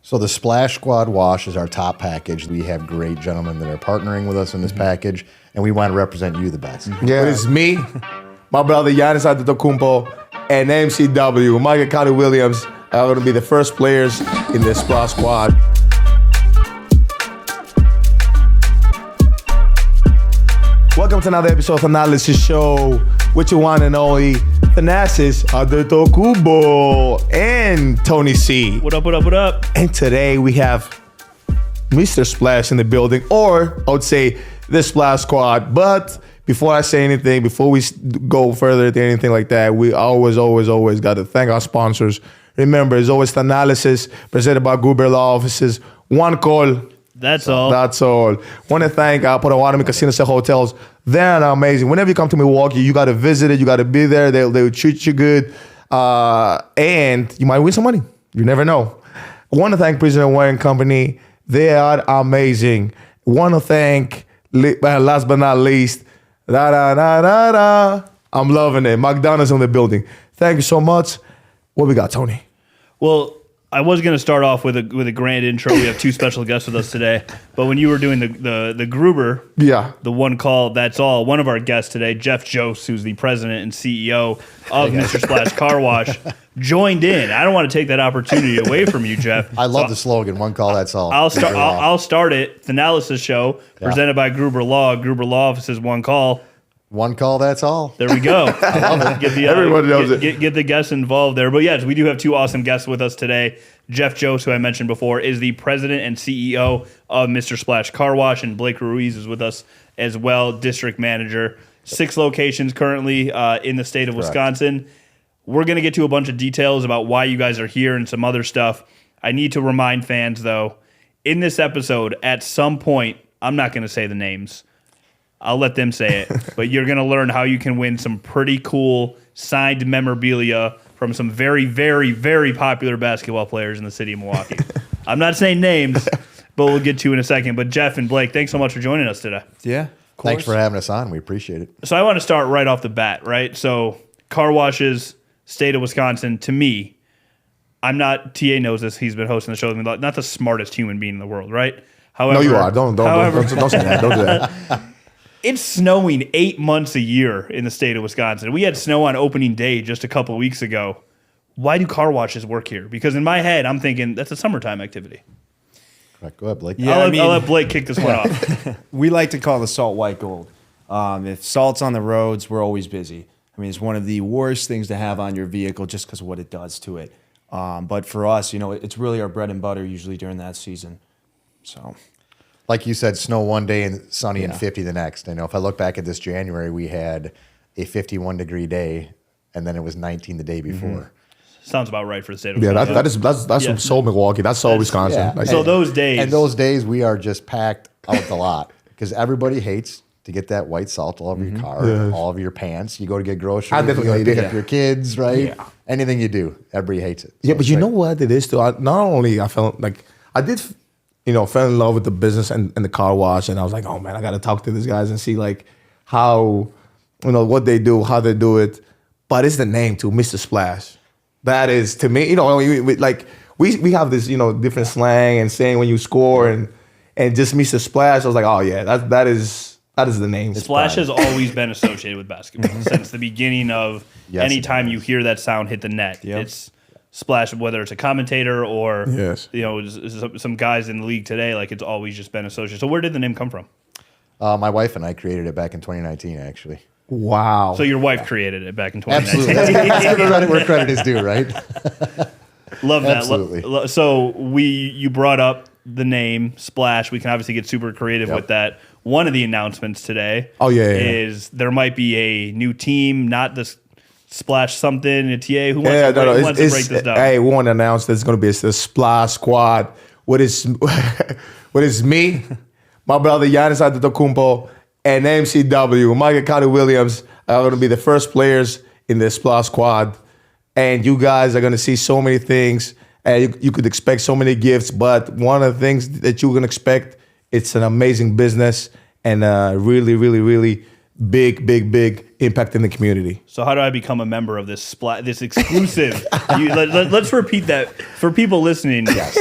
So the Splash Squad wash is our top package. We have great gentlemen that are partnering with us in this package, and we want to represent you the best. Yeah, it's me, my brother Giannis Antetokounmpo, and MCW, Michael Carter-Williams are going to be the first players in the Splash Squad. Welcome to another episode of Thanalysis Show with your one and only Thanasis Antetokounmpo and Tony C. What up, what up, what up? And today we have Mr. Splash in the building, or I would say the Splash Squad. But before I say anything, before we go further to anything like that, we always got to thank our sponsors. Remember, it's always Thanalysis, presented by Gruber Law Offices. One call. That's all. That's all. Want to thank Potawatomi Casinos and Hotels. They're amazing. Whenever you come to Milwaukee, you got to visit it. You got to be there. They'll treat you good. And you might win some money. You never know. I want to thank Prisoner Wearing Company. They are amazing. Want to thank, last but not least, I'm loving it. McDonald's in the building. Thank you so much. What we got, Tony? Well, I was going to start off with a grand intro. We have two special guests with us today. But when you were doing the Gruber, the one call, that's all, one of our guests today, Jeff Jost, who's the president and CEO of Mr. Splash Car Wash, joined in. I don't want to take that opportunity away from you, Jeff. I love the slogan, one call, that's all. I'll start it. Thanalysis Show, presented by Gruber Law. Gruber Law Offices, one call. One call, that's all. There we go. I love it. Everyone knows it. Get the guests involved there. But yes, we do have two awesome guests with us today. Jeff Jost, who I mentioned before, is the president and CEO of Mr. Splash Car Wash, and Blake Ruiz is with us as well, district manager. 6 locations currently in the state of Wisconsin. We're going to get to a bunch of details about why you guys are here and some other stuff. I need to remind fans, though, in this episode, at some point, I'm not going to say the names. I'll let them say it, but you're going to learn how you can win some pretty cool signed memorabilia from some very, very, very popular basketball players in the city of Milwaukee. I'm not saying names, but we'll get to in a second. But Jeff and Blake, thanks so much for joining us today. Yeah, Thanks for having us on. We appreciate it. So I want to start right off the bat, right? So car washes, state of Wisconsin, to me, I'm not, TA knows this, he's been hosting the show with me, not the smartest human being in the world, right? However, no, you are. Don't say that. Don't do that. It's snowing 8 months a year in the state of Wisconsin. We had snow on opening day just a couple of weeks ago. Why do car washes work here? Because in my head, I'm thinking that's a summertime activity. Correct. Go ahead, Blake. Yeah, I'll let Blake kick this one off. We like to call the salt white gold. If salt's on the roads, we're always busy. I mean, it's one of the worst things to have on your vehicle just because of what it does to it. But for us, it's really our bread and butter usually during that season. So, like you said, snow one day and sunny and 50 the next. If I look back at this January, we had a 51-degree day, and then it was 19 the day before. Mm-hmm. Sounds about right for the state of Wisconsin. That's so Milwaukee. That's so Wisconsin. Yeah. Like, so those days. And those days, we are just packed out the lot because everybody hates to get that white salt all over your car, all over your pants. You go to get groceries, you pick up your kids, right? Yeah. Anything you do, everybody hates it. So yeah, but you know what it is, too? I felt like I did, fell in love with the business and the car wash, and I was like, oh, man, I got to talk to these guys and see, like, how, what they do, how they do it. But it's the name, too, Mr. Splash. That is, to me, we have this, different slang and saying when you score and just Mr. Splash. I was like, oh, yeah, that is the name. Splash has always been associated with basketball since the beginning of anytime you hear that sound hit the net. Yep. It's Splash, whether it's a commentator or some guys in the league today, like it's always just been associated. So where did the name come from? My wife and I created it back in 2019, actually. Wow. So your wife created it back in 2019. Absolutely. Let's give credit where credit is due, right? Love that. Absolutely. So you brought up the name Splash. We can obviously get super creative with that. One of the announcements today is there might be a new team, not this Splash something, a TA. Who wants to break this down? Hey, we want to announce there's going to be a Splash Squad. What is me, my brother Giannis Antetokounmpo, and MCW, Michael Carter-Williams are going to be the first players in the Splash Squad. And you guys are going to see so many things. And you could expect so many gifts. But one of the things that you're going to expect, it's an amazing business and really, really, really big impact in the community. So how do I become a member of this exclusive? Let's repeat that for people listening. Yes.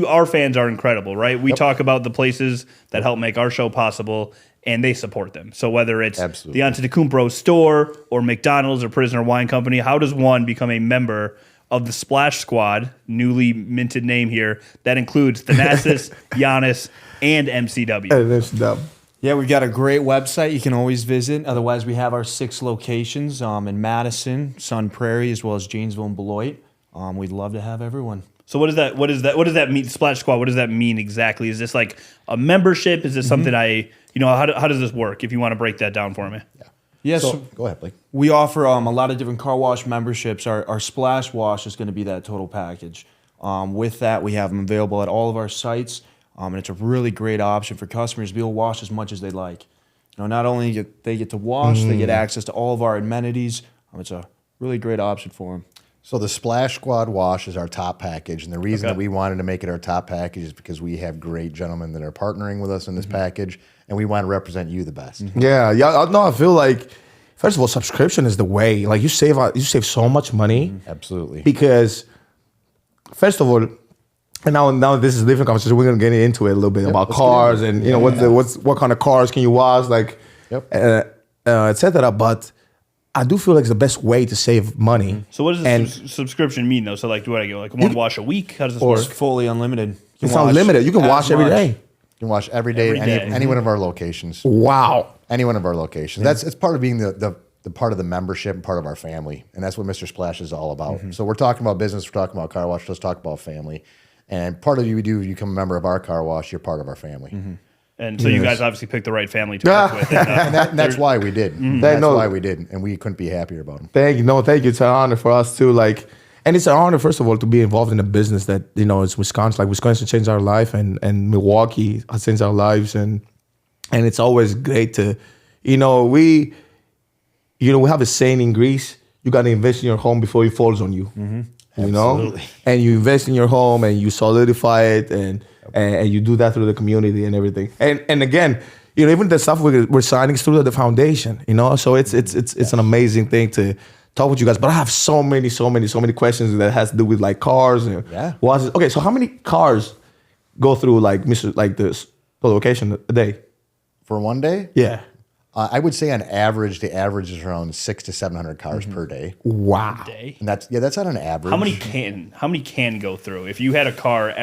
Our fans are incredible, right? We talk about the places that help make our show possible, and they support them. So whether it's the Antetokounmpo store or McDonald's or Prisoner Wine Company, how does one become a member of the Splash Squad, newly minted name here, that includes Thanasis, Giannis, and MCW? Yeah, we've got a great website you can always visit. Otherwise, we have our 6 locations in Madison, Sun Prairie, as well as Janesville and Beloit. We'd love to have everyone. So what does that mean? Splash Squad, what does that mean exactly? Is this like a membership? Is this something how does this work? If you want to break that down for me. Yeah. Yes. So, go ahead, Blake. We offer a lot of different car wash memberships. Our Splash Wash is going to be that total package. With that, we have them available at all of our sites, and it's a really great option for customers to be able to wash as much as they like. Not only they get to wash, they get access to all of our amenities. It's a really great option for them. So the Splash Squad Wash is our top package, and the reason that we wanted to make it our top package is because we have great gentlemen that are partnering with us in this package, and we want to represent you the best. Yeah. No, I feel like, first of all, subscription is the way. Like you save so much money. Absolutely. Because, first of all, and now this is a different conversation. We're gonna get into it a little bit about cars and what kind of cars can you wash, like, etc. But I do feel like it's the best way to save money. So what does this subscription mean, though? So like, do I go like one wash a week? How does this work? It's fully unlimited. It's unlimited. You can wash every day. You can wash every day, any one of our locations. Wow. Any one of our locations. It's part of being the part of the membership and part of our family. And that's what Mr. Splash is all about. So we're talking about business, we're talking about car wash, let's talk about family. And part of you do, you become a member of our car wash, you're part of our family. And so you guys obviously picked the right family to work with. And that's why we did. That's why we did. And we couldn't be happier about them. Thank you. It's an honor for us too. Like, and it's an honor, first of all, to be involved in a business that, it's Wisconsin. Like Wisconsin changed our life, and Milwaukee has changed our lives. And it's always great to, we have a saying in Greece, you got to invest in your home before it falls on you. Absolutely. And you invest in your home and you solidify it and you do that through the community and everything. And again, even the stuff we're signing is through the foundation, So it's an amazing thing to talk with you guys. But I have so many questions that has to do with like cars and washes. Okay, so how many cars go through the location a day? For one day? Yeah. I would say on average, the average is around 600 to 700 cars per day. Wow. And that's on an average. How many can go through? If you had a car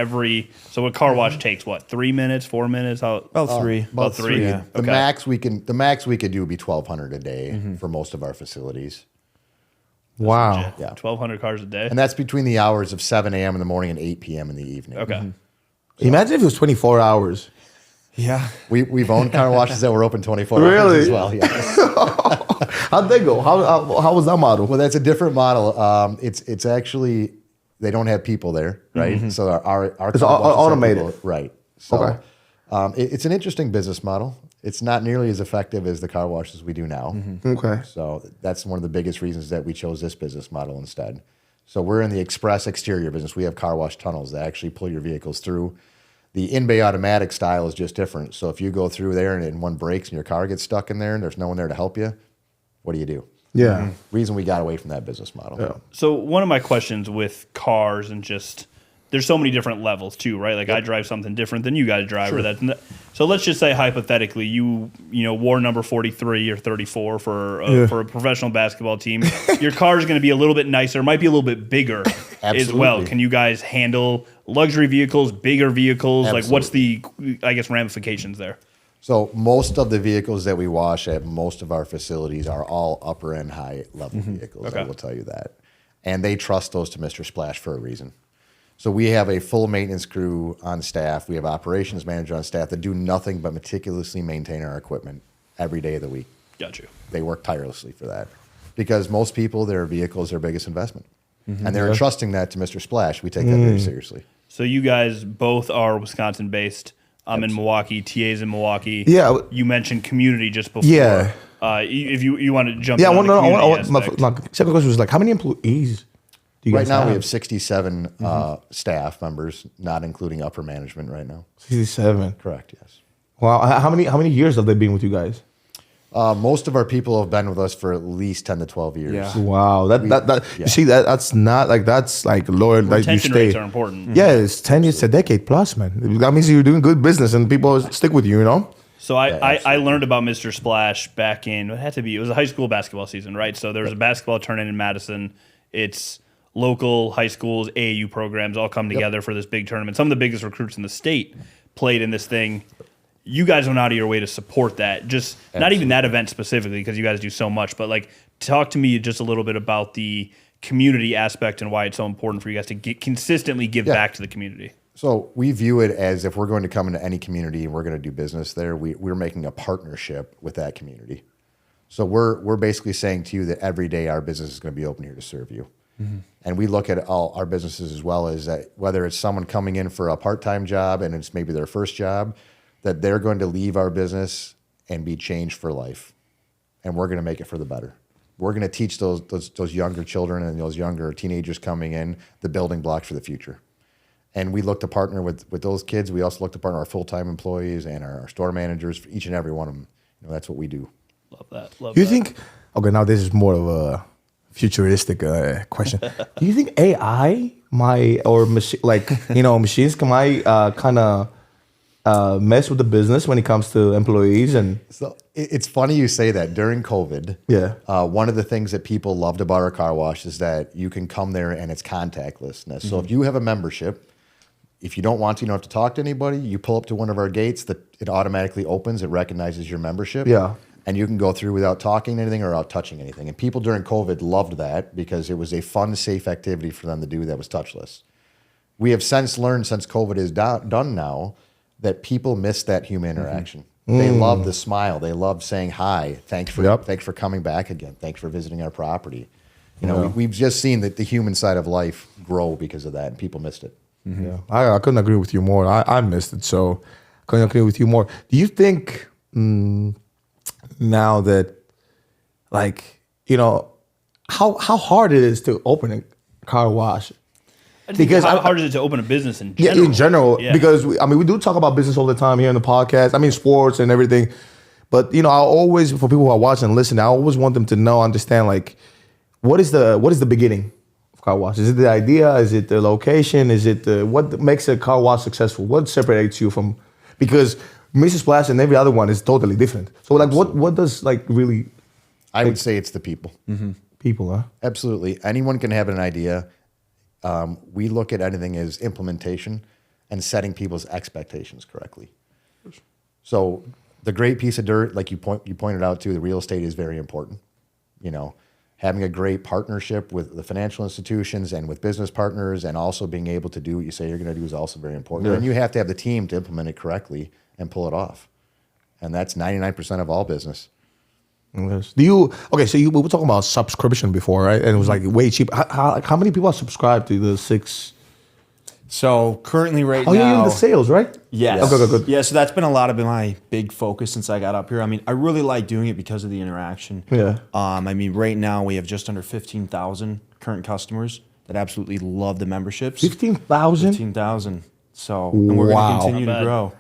so a car wash takes what, 3 minutes, 4 minutes? About 3. About 3. Yeah. The max we could do would be 1,200 a day for most of our facilities. Wow. Yeah. 1,200 cars a day. And that's between the hours of 7 a.m. in the morning and 8 p.m. in the evening. Okay. Imagine if it was 24 hours. Yeah. We've owned car washes that were open 24 hours as well. Yes. How'd they go? How was that model? Well, that's a different model. It's actually, they don't have people there, right? So our it's automated. Right. So it's an interesting business model. It's not nearly as effective as the car washes we do now. Okay. So that's one of the biggest reasons that we chose this business model instead. So we're in the express exterior business. We have car wash tunnels that actually pull your vehicles through. The in-bay automatic style is just different. So if you go through there and one breaks and your car gets stuck in there and there's no one there to help you, what do you do? Yeah. Reason we got away from that business model. Yeah. So one of my questions with cars and just, there's so many different levels too, right? Like I drive something different than you guys drive. Sure. So let's just say hypothetically you wore number 43 or 34 for a professional basketball team. Your car is going to be a little bit nicer, might be a little bit bigger as well. Can you guys handle luxury vehicles, bigger vehicles? Absolutely. Like what's the, ramifications there? So most of the vehicles that we wash at most of our facilities are all upper and high level vehicles. Okay. I will tell you that. And they trust those to Mr. Splash for a reason. So we have a full maintenance crew on staff. We have operations manager on staff that do nothing but meticulously maintain our equipment every day of the week. Got you. They work tirelessly for that. Because most people, their vehicle is their biggest investment. And they're entrusting that to Mr. Splash. We take that very seriously. So you guys both are Wisconsin-based. I'm in Milwaukee. TA's in Milwaukee. Yeah. You mentioned community just before. Yeah. If you want to jump in on the community my second question was like, how many employees do you guys have? Right now we have 67 staff members, not including upper management right now. 67. Correct, yes. Wow. How many years have they been with you guys? Most of our people have been with us for at least 10 to 12 years. Yeah. Wow, you see that's not like that's like loyal. Like you Retention stay. rates are important. Yeah, it's 10 years, a decade plus, man. That means you're doing good business and people stick with you. You know. So I learned about Mr. Splash back in, it was a high school basketball season, right? So there was a basketball tournament in Madison. It's local high schools, AAU programs all come together for this big tournament. Some of the biggest recruits in the state played in this thing. You guys went out of your way to support that. Just not even that event specifically because you guys do so much, but like talk to me just a little bit about the community aspect and why it's so important for you guys to consistently give back to the community. So we view it as if we're going to come into any community and we're going to do business there, we're making a partnership with that community. So we're basically saying to you that every day our business is going to be open here to serve you. Mm-hmm. And we look at all our businesses as well as that, whether it's someone coming in for a part-time job and it's maybe their first job, that they're going to leave our business and be changed for life. And we're going to make it for the better. We're going to teach those younger children and those younger teenagers coming in the building blocks for the future. And we look to partner with those kids. We also look to partner our full-time employees and our store managers, for each and every one of them. That's what we do. Love that. Do you think, okay, now this is more of a futuristic question. Do you think AI machines might kind of mess with the business when it comes to employees? And so it's funny you say that. During COVID, one of the things that people loved about our car wash is that you can come there and it's contactlessness. So if you have a membership, if you don't want to, you don't have to talk to anybody. You pull up to one of our gates, it automatically opens. It recognizes your membership. Yeah. And you can go through without talking to anything or without touching anything. And people during COVID loved that because it was a fun, safe activity for them to do that was touchless. We have since learned, since COVID is done now, that people miss that human interaction. Mm-hmm. They love the smile. They love saying hi. Thanks for coming back again. Thanks for visiting our property. We've just seen that the human side of life grow because of that, and people missed it. Mm-hmm. Yeah, I couldn't agree with you more. I missed it, so couldn't agree with you more. Do you think now that, how hard it is to open a car wash? Because how hard is it to open a business in general? Yeah, in general. Yeah. Because we do talk about business all the time here in the podcast. I mean, sports and everything. But I always, for people who are watching and listening, I always want them to understand, what is the beginning of car wash? Is it the idea? Is it the location? Is it what makes a car wash successful? What separates you from? Because Mrs. Splash and every other one is totally different. So what does really? I would say it's the people. Mm-hmm. People, huh? Absolutely. Anyone can have an idea. We look at anything as implementation and setting people's expectations correctly. So the great piece of dirt, like you pointed out too, the real estate is very important. Having a great partnership with the financial institutions and with business partners, and also being able to do what you say you're going to do is also very important. Yeah. And you have to have the team to implement it correctly and pull it off. And that's 99% of all business. Yes. We were talking about subscription before, right? And it was way cheap. How many people are subscribed to the 6? So currently now... Oh, you're in the sales, right? Yes. Okay, good. Yeah, so that's been a lot of my big focus since I got up here. I mean, I really like doing it because of the interaction. Yeah. Right now we have just under 15,000 current customers that absolutely love the memberships. 15,000? 15,000. So, and we're going to continue to grow.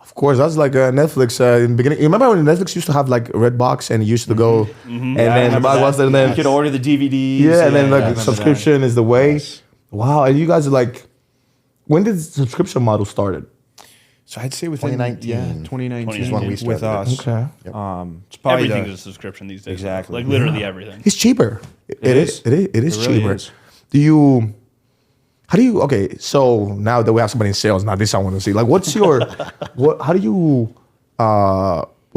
Of course, that's like Netflix in the beginning. You remember when Netflix used to have Redbox and it used to go, and then you could order the DVDs. Yeah, and then subscription is the way. Yes. Wow, and you guys are when did the subscription model started? So I'd say within 2019 is when we started with us. Okay. It's probably everything's a subscription these days. Exactly. Literally everything. It's cheaper. It is really cheaper. Is. Okay, so now that we have somebody in sales, now this I want to see. What's your, what's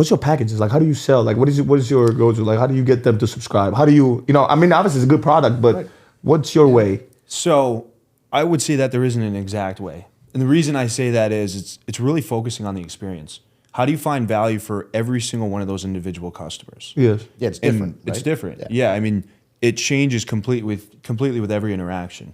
your packages? How do you sell? What is your go-to? How do you get them to subscribe? How do you, obviously it's a good product, but what's your way? So I would say that there isn't an exact way. And the reason I say that is it's really focusing on the experience. How do you find value for every single one of those individual customers? Yes. Yeah, it's different. Right? It's different. Yeah, I mean, it changes completely with every interaction.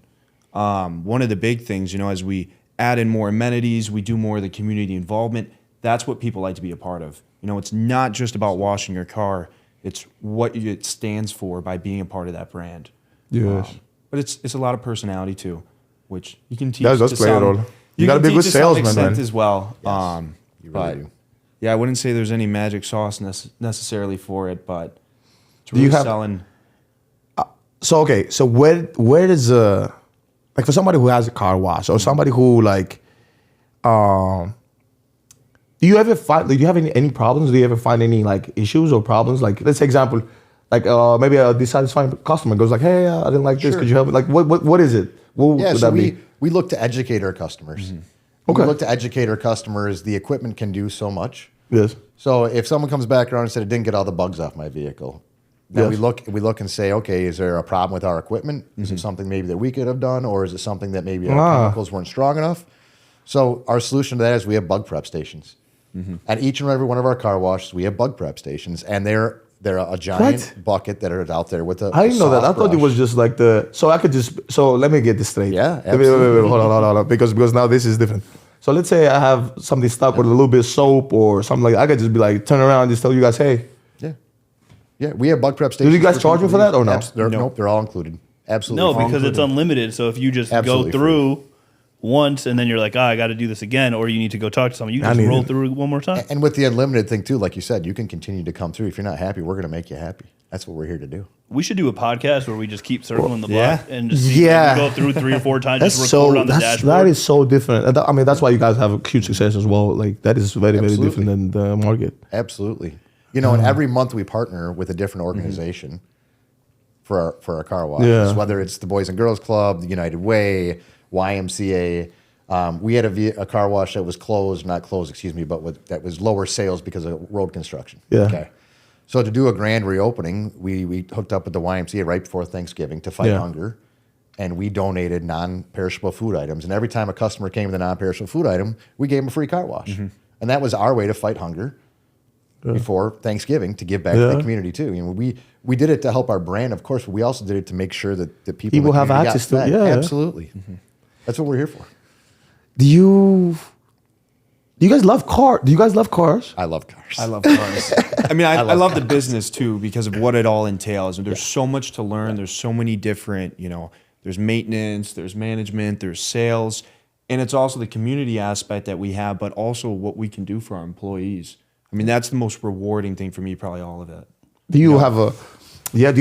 One of the big things, as we add in more amenities, we do more of the community involvement. That's what people like to be a part of. It's not just about washing your car. It's what it stands for by being a part of that brand. Yes. But it's a lot of personality too, which you can teach. That does play a role. You got to be a good salesman, man. As well. Yes, you really do. Yeah, I wouldn't say there's any magic sauce necessarily for it, but it's Do you really have- selling. So okay, so where does like for somebody who has a car wash or somebody who like, do you ever find? Like, do you have any problems? Do you ever find any like issues or problems? Like let's say example, like maybe a dissatisfied customer goes like, hey, I didn't like this. Sure. Could you help me? Like what is it? What would So that be? we look to educate our customers. Okay. We look to educate our customers. The equipment can do so much. Yes. So if someone comes back around and said it didn't get all the bugs off my vehicle, then Yes. we look and say, okay, is there a problem with our equipment? Is it something maybe that we could have done, or is it something that maybe our chemicals weren't strong enough? So our solution to that is we have bug prep stations. At each and every one of our car washes, we have bug prep stations, and they're a giant bucket that are out there with a. I didn't know that. I soft thought it brush. was just like the. So I could just. So let me get this straight. Yeah, Wait, hold on. Because now this is different. So let's say I have something stuck with a little bit of soap or something like that. I could just be like, turn around and just tell you guys, hey. Yeah, we have bug prep stations. Do you guys charge me for that or no? Nope, they're all included. Absolutely. No, because it's unlimited. So if you just Absolutely go through once and then you're like, I got to do this again, or you need to go talk to someone, you just roll through one more time. And with the unlimited thing too, like you said, you can continue to come through. If you're not happy, we're going to make you happy. That's what we're here to do. We should do a podcast where we just keep circling the yeah. block and just see, go through 3 or 4 times, just record on the dashboard. That is so different. I mean, that's why you guys have a huge success as well. Like that is very, very different than the market. Absolutely. You know, and every month we partner with a different organization for our car washes. Yeah. Whether it's the Boys and Girls Club, the United Way, YMCA. We had a car wash that was but that was lower sales because of road construction. Yeah. Okay. So to do a grand reopening, we hooked up with the YMCA right before Thanksgiving to fight hunger, and we donated non-perishable food items. And every time a customer came with a non-perishable food item, we gave them a free car wash. And that was our way to fight hunger before Thanksgiving, to give back to the community too. You know, we did it to help our brand, of course, but we also did it to make sure that the people in the have community access got to it. fed. Yeah. Absolutely. That's what we're here for. Do you guys love cars? Do you guys love cars? I love cars. I love cars. I mean, I love the business too because of what it all entails. And there's so much to learn. There's so many different, there's maintenance, there's management, there's sales. And it's also the community aspect that we have, but also what we can do for our employees. I mean, that's the most rewarding thing for me, probably all of it. Do you have do you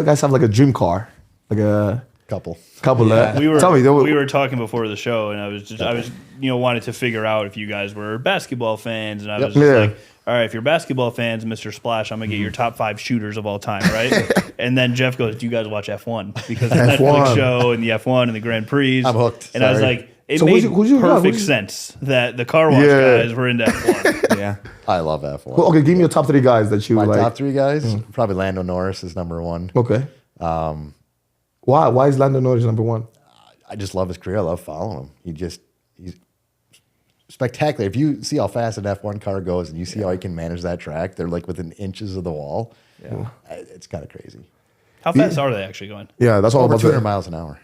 guys have like a dream car? Like a couple. We were Tell me, we were talking before the show, and I was wanted to figure out if you guys were basketball fans, and I was just like, all right, if you're basketball fans, Mr. Splash, I'm gonna get your top 5 shooters of all time, right? And then Jeff goes, do you guys watch F1? Because the Netflix show and the F1 and the Grand Prix. I'm hooked. And I was like, it So made who's your guy? perfect sense that the car wash guys were into F1. Yeah. I love F1. Well, okay, give me your top 3 guys that you My like. top 3 guys, probably Lando Norris is number 1. Okay. Why is Lando Norris number 1? I just love his career. I love following him. He's spectacular. If you see how fast an F1 car goes and you see how he can manage that track, they're like within inches of the wall. Yeah. It's kind of crazy. How fast are they actually going? Yeah, that's all Over about 200 miles an hour.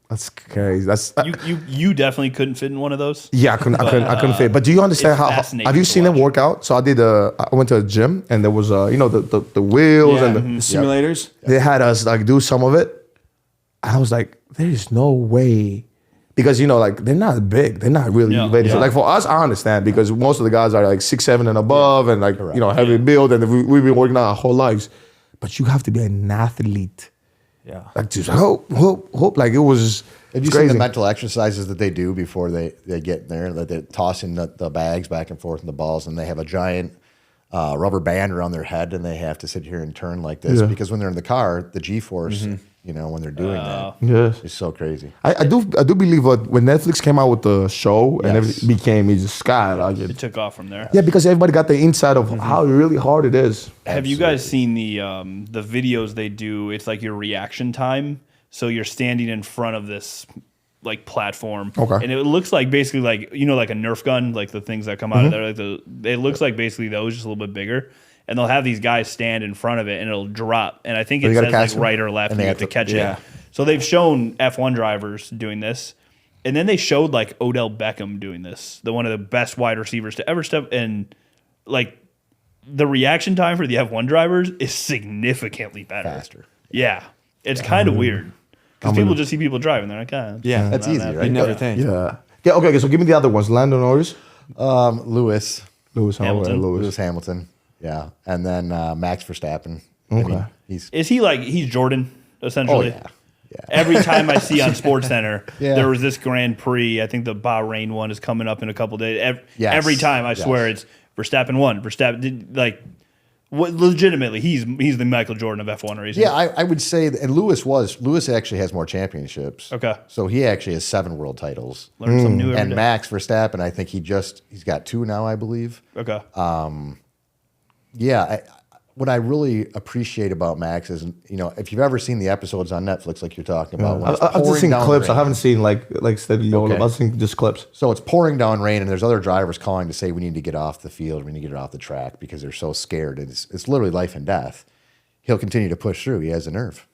That's crazy. That's You definitely couldn't fit in one of those. yeah. I couldn't fit. But do you understand it's how? fascinating Have you to seen them watch. work out? So I did. I went to a gym and there was the wheels and The simulators. they had us like do some of it. I was like, there is no way. Because like they're not big, they're not really ready. So like for us, I understand because most of the guys are like 6'7" and above, and like heavy build, and we've been working out our whole lives. But you have to be an athlete, like just hope. Like it was. Have you crazy. seen the mental exercises that they do before they get in there? That they're tossing the bags back and forth and the balls, and they have a giant rubber band around their head, and they have to sit here and turn like this because when they're in the car, the G-force, when they're doing that, it's so crazy. I do believe when Netflix came out with the show and everything became just skyrocket. It took off from there. Yeah, because everybody got the insight of how really hard it is. Have you guys seen the videos they do? It's like your reaction time. So you're standing in front of this like platform, and it looks like basically like like a Nerf gun, like the things that come out of there. Like it looks like basically those, just a little bit bigger. And they'll have these guys stand in front of it, and it'll drop. And I think it says like right or left, and you have to catch it. So they've shown F1 drivers doing this, and then they showed like Odell Beckham doing this, one of the best wide receivers to ever step. And like the reaction time for the F1 drivers is significantly better. Faster. Yeah, it's kind of weird because people just see people driving. They're like, that's easy, right? You never think. Yeah. Okay. So give me the other ones. Lando Norris. Lewis Hamilton. Hamilton. Yeah, and then Max Verstappen. Okay. I mean, he's Jordan essentially? Oh, yeah. Every time I see on SportsCenter, Yeah. there was this Grand Prix. I think the Bahrain one is coming up in a couple days. Yes. Every time, I swear, it's Verstappen won. Legitimately, he's the Michael Jordan of F1 racing. Yeah, I would say, and Lewis actually has more championships. Okay. So he actually has 7 world titles. Learn something new every And day. Max Verstappen, I think he's got 2 now, I believe. Okay. Yeah, what I really appreciate about Max is, if you've ever seen the episodes on Netflix, like you're talking about, when it's I've just pouring seen down clips. rain. I haven't seen like steady all of them. I've seen just clips. So it's pouring down rain, and there's other drivers calling to say we need to get off the field, we need to get off the track because they're so scared. It's literally life and death. He'll continue to push through. He has a nerve.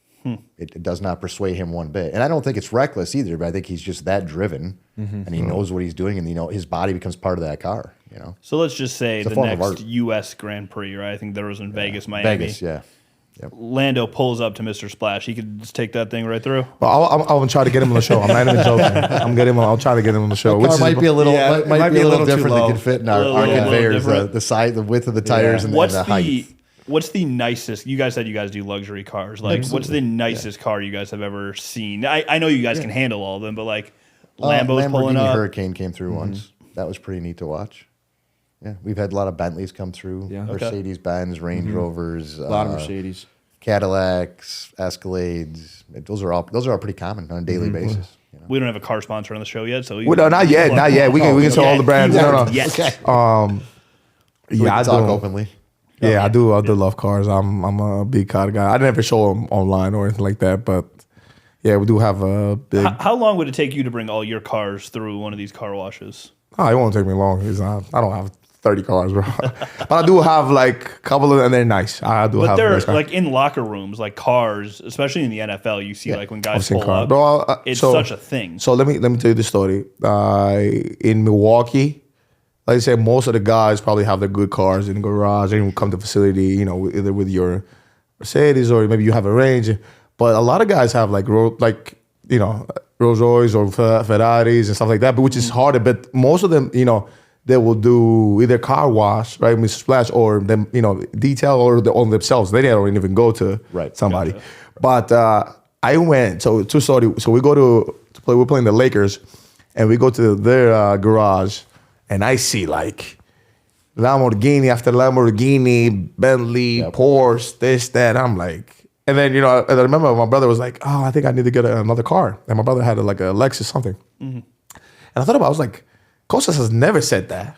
It does not persuade him one bit, and I don't think it's reckless either. But I think he's just that driven, and he knows what he's doing, and his body becomes part of that car. So let's just say It's a the form of next art. U.S. Grand Prix, right? I think there was in Vegas, Miami. Vegas, yeah. Yep. Lando pulls up to Mr. Splash. He could just take that thing right through. But I'll try to get him on the show. I'm not even joking. I'll try to get him on the show. Car might be a little, might be a little too different low. than could fit in our Little conveyors, different. the size, the width of the tires, and What's the height. What's the nicest? You guys said you guys do luxury cars. What's the nicest car you guys have ever seen? I know you guys can handle all of them, but Lambo's pulling Lamborghini up. Hurricane came through once. That was pretty neat to watch. Yeah, we've had a lot of Bentleys come through. Yeah. Mercedes-Benz, Range Rovers, A lot of Mercedes. Cadillacs, Escalades. Those are all pretty common on a daily basis. We don't have a car sponsor on the show yet, so No, not yet. We can sell all the brands. No. Yes. Okay. Yeah, We I can talk do. openly. Yeah, I do. I do love cars. I'm a big car guy. I never show them online or anything like that, but yeah, we do have a big. How long would it take you to bring all your cars through one of these car washes? Oh, it won't take me long. I don't have 30 cars, bro. But I do have a couple of them, and they're nice. I do But have. they're nice cars. in locker rooms, cars, especially in the NFL. You see when guys I've seen pull cars, up, bro. it's such a thing. So let me tell you the story. In Milwaukee, like I said, most of the guys probably have their good cars in the garage. They don't come to the facility, either with your Mercedes or maybe you have a Range. But a lot of guys have Rolls Royce or Ferraris and stuff like that, but which is harder. But most of them, they will do either car wash, right, Mr. Splash, or them, detail or on themselves. They don't even go to somebody. Gotcha. But I went. So true story. So we go to play. We're playing the Lakers, and we go to their garage, and I see Lamborghini after Lamborghini, Bentley, Porsche, this, that. I'm like. And then, and I remember my brother was like, oh, I think I need to get another car. And my brother had a Lexus something. And I thought about it, I was like, Costas has never said that.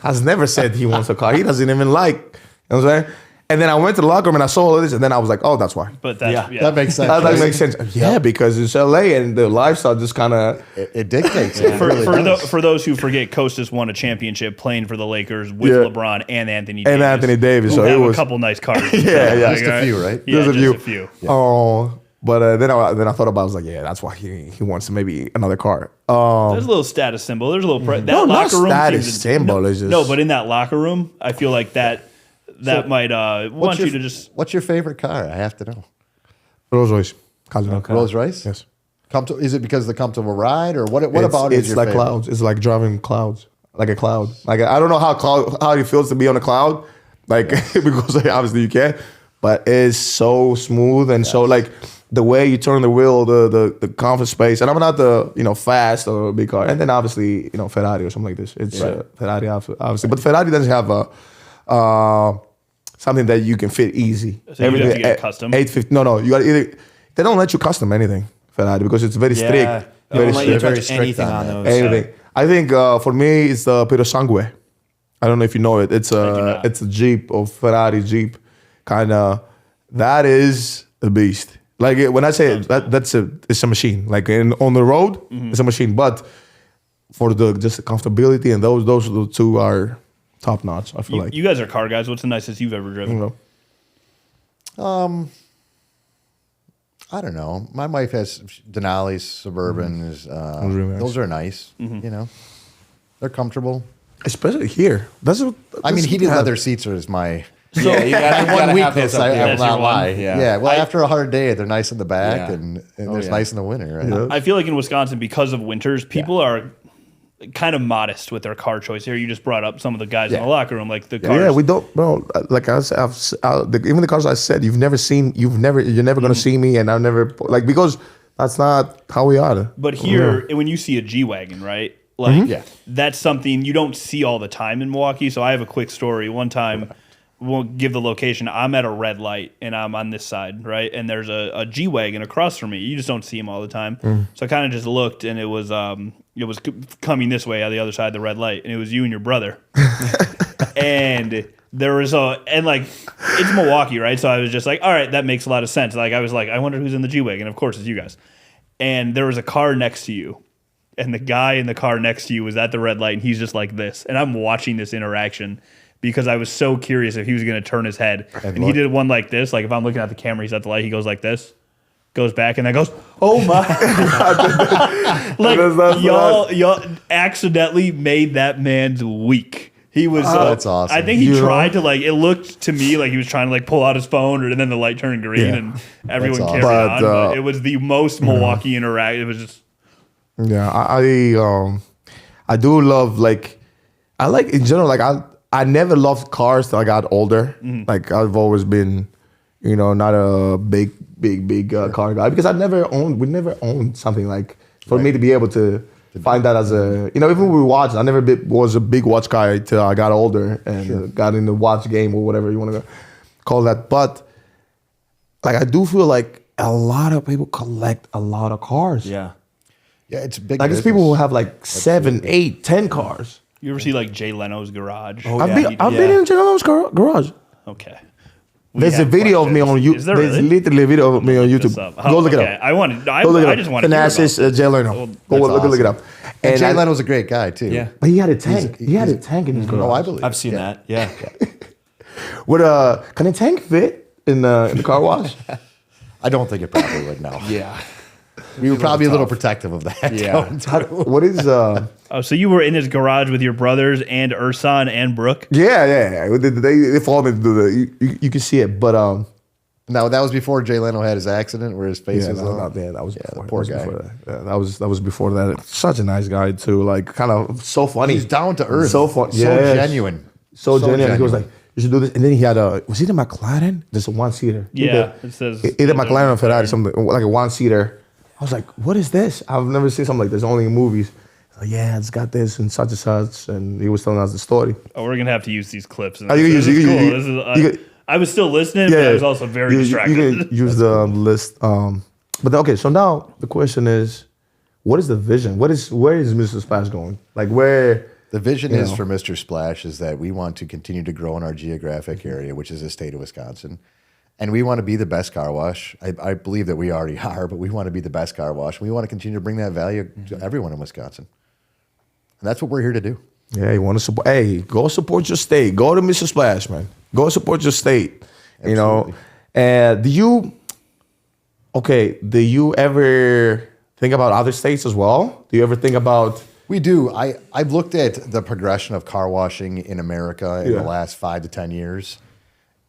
Has never said he wants a car. He doesn't even you know what I'm saying? And then I went to the locker room and I saw all this, and then I was like, oh, that's why. But that That makes sense. That makes sense. Yeah, because it's LA and the lifestyle just kind of. It dictates. It really does. For those who forget, Costas won a championship playing for the Lakers with LeBron and Anthony Davis. And Anthony Davis. Who So have it was a couple nice cars. Yeah. Just a few, right? Yeah, Just just a few. Oh, but then I thought about it, I was like, yeah, that's why he wants maybe another car. There's a little status symbol. There's a little that No, not locker room status seems to- symbol, No, it's just- no, but in that locker room, I feel like that might want you to just. What's your favorite car? I have to know. Rolls Royce. Okay. Rolls Royce? Yes. Is it because of the comfortable ride, or what about it? It's like clouds. It's like driving clouds, like a cloud. Like I don't know how it feels to be on a cloud, because obviously you can't. But it's so smooth and so the way you turn the wheel, the comfort space. And I'm not the fast or big car. And then obviously Ferrari or something like this. It's Ferrari obviously, but Ferrari doesn't have something that you can fit easy. So you have to get custom? 850. No. You got either. They don't let you custom anything Ferrari because it's very strict. They won't let you Very touch strict anything on on that. those. Anything. I think for me it's the Pero Sangue. I don't know if you know it. It's a Jeep or Ferrari Jeep, kind of. That is a beast. When I say it's a machine. On the road, it's a machine. But for just the comfortability and those two are top notch. I feel like. You guys are car guys. What's the nicest you've ever driven? I don't know. My wife has Denali's Suburbans. really nice. Those are nice. They're comfortable. Especially here. Heated leather seats are my So you gotta one have weakness. those up I there. will That's not your one. lie. Yeah. Yeah. Well, after a hard day, they're nice in the back, Yeah. and it's nice in the winter. Right? Yeah. I feel like in Wisconsin, because of winters, people are kind of modest with their car choice here. You just brought up some of the guys in the locker room, like the cars. Yeah, we don't, bro. Like even the cars I said, you're never gonna see me, and I've never like because that's not how we are. But here, when you see a G-Wagon, right? Like that's something you don't see all the time in Milwaukee. So I have a quick story. One time, won't give the location. I'm at a red light and I'm on this side, right? And there's a G-Wagon across from me. You just don't see him all the time. So I kind of just looked, and it was coming this way on the other side of the red light, and it was you and your brother. And there was like it's Milwaukee, right? So I was just like, all right, that makes a lot of sense. Like I was like, I wonder who's in the G-Wagon. Of course, it's you guys. And there was a car next to you, and the guy in the car next to you was at the red light, and he's just like this. And I'm watching this interaction because I was so curious if he was going to turn his head. And he did one like this. Like if I'm looking at the camera, he's at the light, he goes like this, goes back, and then goes, oh my God. Like y'all accidentally made that man's week. He was that's awesome. I think he tried to it looked to me like he was trying to pull out his phone, and then the light turned green and everyone carried on. But it was the most Milwaukee interact. It was just I do love I like in general I never loved cars till I got older. Like I've always been, not a big car guy because we never owned something for me to be able to find that as even when we watched, I never was a big watch guy till I got older and got in the watch game or whatever you want to call that. But I do feel like a lot of people collect a lot of cars. Yeah, it's big. There's people who have 7, 8, 10 cars. You ever see Jay Leno's garage? Oh, I've been in Jay Leno's garage. Okay. There's a video of me on YouTube. Is there There's really? literally a video of me on YouTube. Go look it up. I just want to Thanasis Jay Leno. Go look it up. And Jay Leno's a great guy too. Yeah. But he had a tank. He had a tank in his garage. Oh, I believe. I've seen that. Yeah. Can a tank fit in the car wash? I don't think it probably would. No. Yeah. We were probably a little protective of that. Yeah. What is so you were in his garage with your brothers and Ursan and Brooke? Yeah. They followed me to do you can see it, but no, that was before Jay Leno had his accident where his face was on. That was before. Poor guy. That was before that. Such a nice guy too. Kind of so funny. He's down to earth. So fun. So genuine. So genuine. He was like, you should do this. And then he had was he the McLaren? There's a one-seater. Yeah. It says either McLaren or Ferrari, something like a one-seater. I was like, what is this? I've never seen something like this, only in movies. Like, yeah, it's got this and such. And he was telling us the story. Oh, we're going to have to use these clips. You can use I was still listening, but I was also very distracted. You can use the list. But okay, so now the question is, what is the vision? Where is Mr. Splash going? Where... The vision is for Mr. Splash is that we want to continue to grow in our geographic area, which is the state of Wisconsin. And we want to be the best car wash. I believe that we already are, but we want to be the best car wash. We want to continue to bring that value to everyone in Wisconsin. And that's what we're here to do. Yeah, you want to support. Hey, go support your state. Go to Mr. Splash, man. Go support your state. Absolutely. And do you ever think about other states as well? Do you ever think about... We do. I've looked at the progression of car washing in America in the last 5 to 10 years.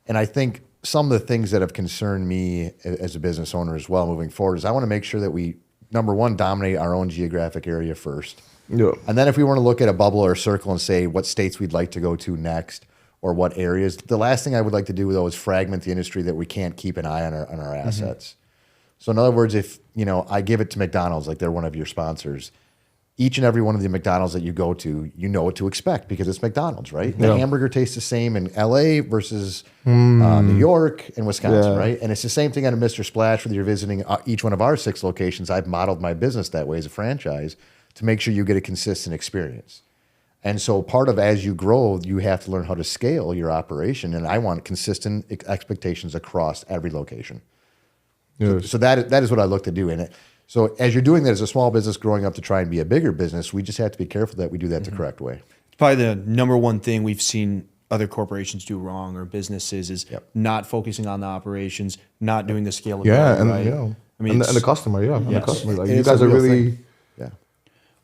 And I think some of the things that have concerned me as a business owner as well moving forward is I want to make sure that we, number one, dominate our own geographic area first. Yeah. And then if we want to look at a bubble or a circle and say what states we'd like to go to next or what areas, the last thing I would like to do, though, is fragment the industry that we can't keep an eye on our assets. So in other words, if I give it to McDonald's, like they're one of your sponsors, each and every one of the McDonald's that you go to, you know what to expect because it's McDonald's, right? The hamburger tastes the same in LA versus New York and Wisconsin, right? And it's the same thing on a Mr. Splash, whether you're visiting each one of our 6 locations. I've modeled my business that way as a franchise to make sure you get a consistent experience. And so part of as you grow, you have to learn how to scale your operation. And I want consistent expectations across every location. Yes. So that is what I look to do in it. So as you're doing that as a small business growing up to try and be a bigger business, we just have to be careful that we do that the correct way. It's probably the number one thing we've seen other corporations do wrong or businesses is not focusing on the operations, not doing the scalability. Yeah, and right? I mean, and the customer, and the customer. You guys are really thing.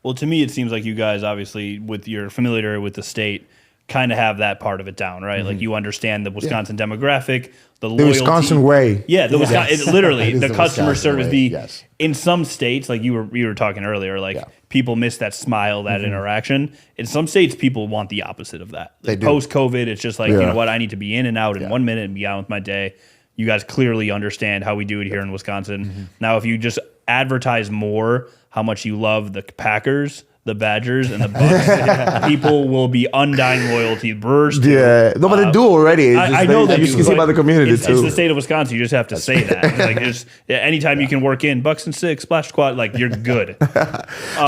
Well, to me, it seems like you guys, obviously, with your familiarity with the state, kind of have that part of it down, right? Like you understand the Wisconsin demographic, the loyalty. Wisconsin way. Yeah, literally the customer Wisconsin service. way, In some states, like you were talking earlier, like people miss that smile, that interaction. In some states, people want the opposite of that. They do. Post COVID, it's just like you know what, I need to be in and out in 1 minute and be out with my day. You guys clearly understand how we do it here in Wisconsin. Now, if you just advertise more how much you love the Packers, the Badgers, and the Bucks, people will be undying loyalty. Brewers, too. Yeah, no, but they do already. I know that you can see by the community too. It's the state of Wisconsin. You just have to say that. Like, anytime you can work in Bucks and Six, Splash Squad, like you're good.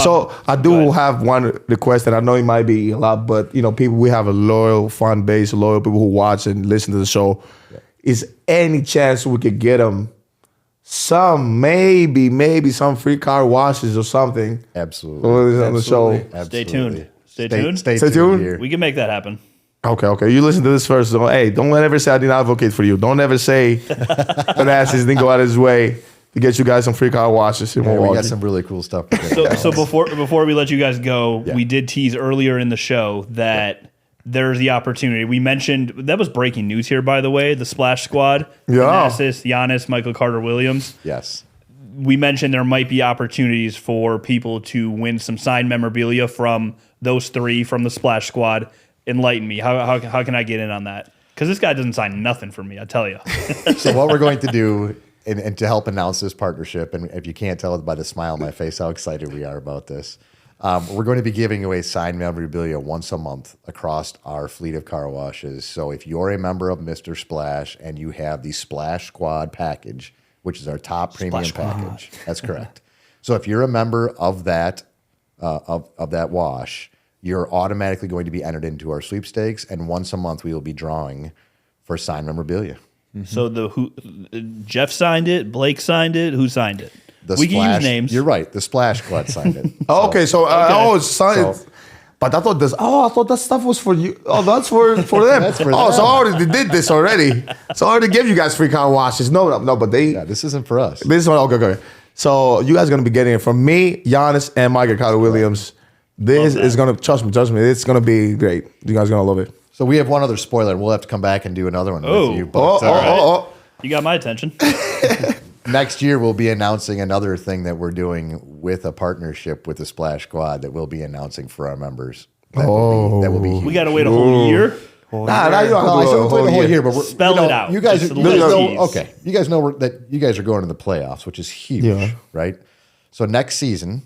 So I do have one request, and I know it might be a lot, but people, we have a loyal fan base, loyal people who watch and listen to the show. Yeah. Is any chance we could get them some, maybe some free car washes or something? Absolutely. On the show. Absolutely. Stay tuned. Stay tuned. Stay tuned. Here. We can make that happen. Okay. You listen to this first. So, hey, don't ever say I didn't advocate for you. Don't ever say Thanasis didn't go out of his way to get you guys some free car washes. We got some really cool stuff. So before we let you guys go, we did tease earlier in the show that there's the opportunity. We mentioned, that was breaking news here, by the way, the Splash Squad. Thanasis, Giannis, Michael Carter-Williams. Yes. We mentioned there might be opportunities for people to win some signed memorabilia from those three from the Splash Squad. Enlighten me. How can I get in on that? Because this guy doesn't sign nothing for me, I tell you. So what we're going to do, and to help announce this partnership, and if you can't tell by the smile on my face how excited we are about this, we're going to be giving away signed memorabilia once a month across our fleet of car washes. So if you're a member of Mr. Splash and you have the Splash Squad package, which is our top premium package, that's correct. So if you're a member of that of that wash, you're automatically going to be entered into our sweepstakes, and once a month we will be drawing for signed memorabilia. So Jeff signed it, Blake signed it, who signed it? We can use names. You're right. The Splash Squad signed it. It's signed. But I thought that stuff was for you. Oh, that's for them. That's for them. So I already did this already. So I already gave you guys free car washes. No, but this isn't for us. This is okay. So you guys are gonna be getting it from me, Giannis, and Michael Carter-Williams. This is gonna trust me. It's gonna be great. You guys are gonna love it. So we have one other spoiler. We'll have to come back and do another one with you. But, you got my attention. Next year, we'll be announcing another thing that we're doing with a partnership with the Splash Squad that we'll be announcing for our members. That will be huge. We got to wait a whole year? You don't have to wait a whole year, but spell it out. You guys know, you guys know that you guys are going to the playoffs, which is huge, right? So next season,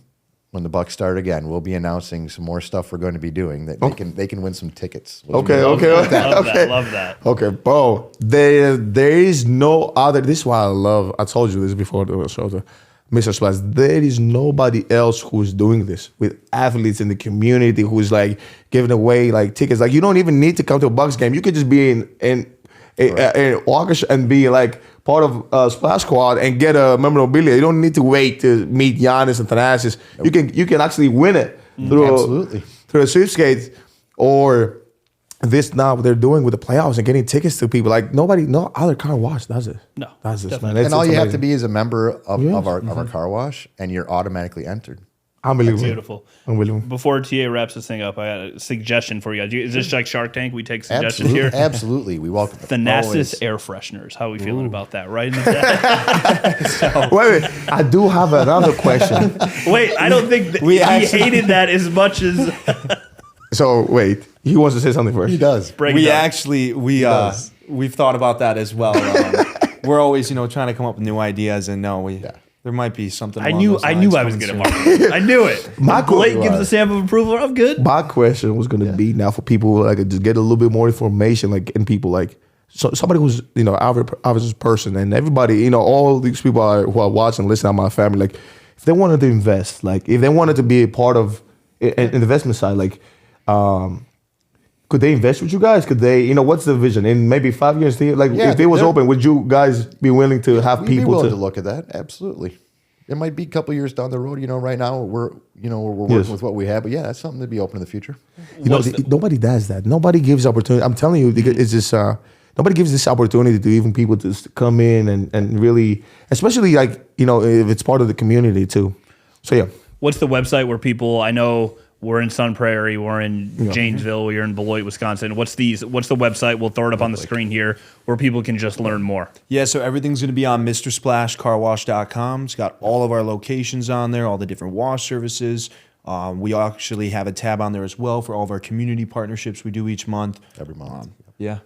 when the Bucks start again, we'll be announcing some more stuff we're going to be doing that they can win some tickets. Love that. Okay, bro. There is no other. This is why I love. I told you this before the show, Mr. Splash. There is nobody else who's doing this with athletes in the community who's like giving away like tickets. Like you don't even need to come to a Bucks game. You could just be in August and be like part of Splash Squad and get a memorabilia. You don't need to wait to meet Giannis and Thanasis. You can actually win it through a sweepstakes or this now what they're doing with the playoffs and getting tickets to people. Like no other car wash does it. No, does this, man. And all you have to be is a member of our car wash, and you're automatically entered. Unbelievable. That's beautiful. Unbelievable. Before TA wraps this thing up, I got a suggestion for you guys. Is this like Shark Tank? We take suggestions here? Absolutely. We welcome them. Thanasis air fresheners. How are we feeling about that? Right in the Wait. I do have another question. Wait, I don't think he hated that as much as... So, wait. He wants to say something first. He does. We've thought about that as well. We're always, trying to come up with new ideas, and there might be something. I knew I was good at marketing. I knew it. Blake gives a stamp of approval. I'm good. My question was going to be now for people like just get a little bit more information, like in people like somebody who's average person, and everybody, all these people who are watching, listening on my family, like if they wanted to invest, like if they wanted to be a part of an investment side, like. Could they invest with you guys? Could they, what's the vision? In maybe 5 years, if it was open, would you guys be willing to have people be willing to look at that? Absolutely. It might be a couple years down the road. Right now we're working with what we have, but that's something to be open in the future. Nobody does that. Nobody gives opportunity. I'm telling you, it's just nobody gives this opportunity to even people to come in and really, especially if it's part of the community too. So yeah. What's the website where people? I know We're in Sun Prairie. We're in Janesville. We're in Beloit, Wisconsin. What's the website? We'll throw it up on the screen here where people can just learn more. Yeah, so everything's going to be on MrSplashCarWash.com. It's got all of our locations on there, all the different wash services. We actually have a tab on there as well for all of our community partnerships we do each month. Every month. Yeah.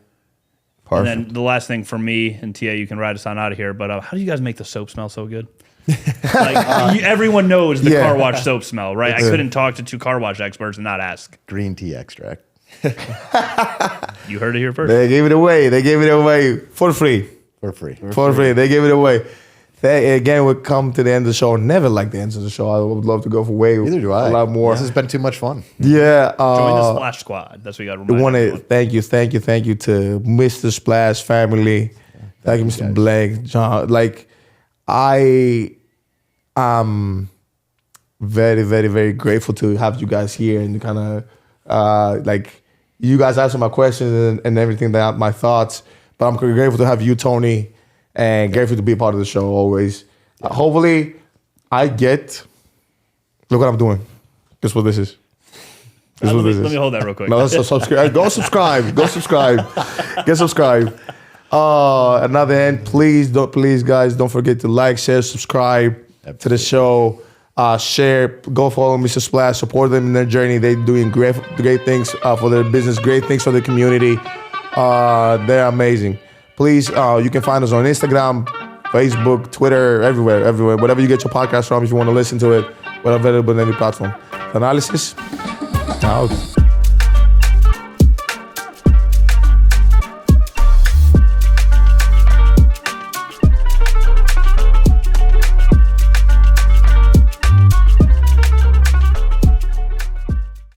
Perfect. And then the last thing for me, and Tia, you can ride us on out of here, but how do you guys make the soap smell so good? Everyone knows the car wash soap smell, right? I couldn't talk to two car wash experts and not ask. Green tea extract. You heard it here first. They gave it away. They gave it away for free. For free. They gave it away. Again, we come to the end of the show. Never like the end of the show. I would love to go for Neither do I. a lot more. This has been too much fun. Yeah. Join the Splash Squad. That's what you got to remember. Thank you to Mr. Splash family. Thank you, Mr. Blake, John. I am very, very, very grateful to have you guys here and kind of you guys answer my questions and everything, my thoughts. But I'm grateful to have you, Tony, and grateful to be a part of the show always. Hopefully, look what I'm doing. Guess what this is? Let me hold that real quick. No, let's subscribe. Go subscribe. Get subscribed. Another end, please, guys, don't forget to like, share, subscribe to the show. Share, go follow Mr. Splash, support them in their journey. They're doing great things for their business, great things for the community. They're amazing. Please, you can find us on Instagram, Facebook, Twitter, everywhere. Whatever you get your podcast from, if you want to listen to it, we're available on any platform. Thanalysis, out.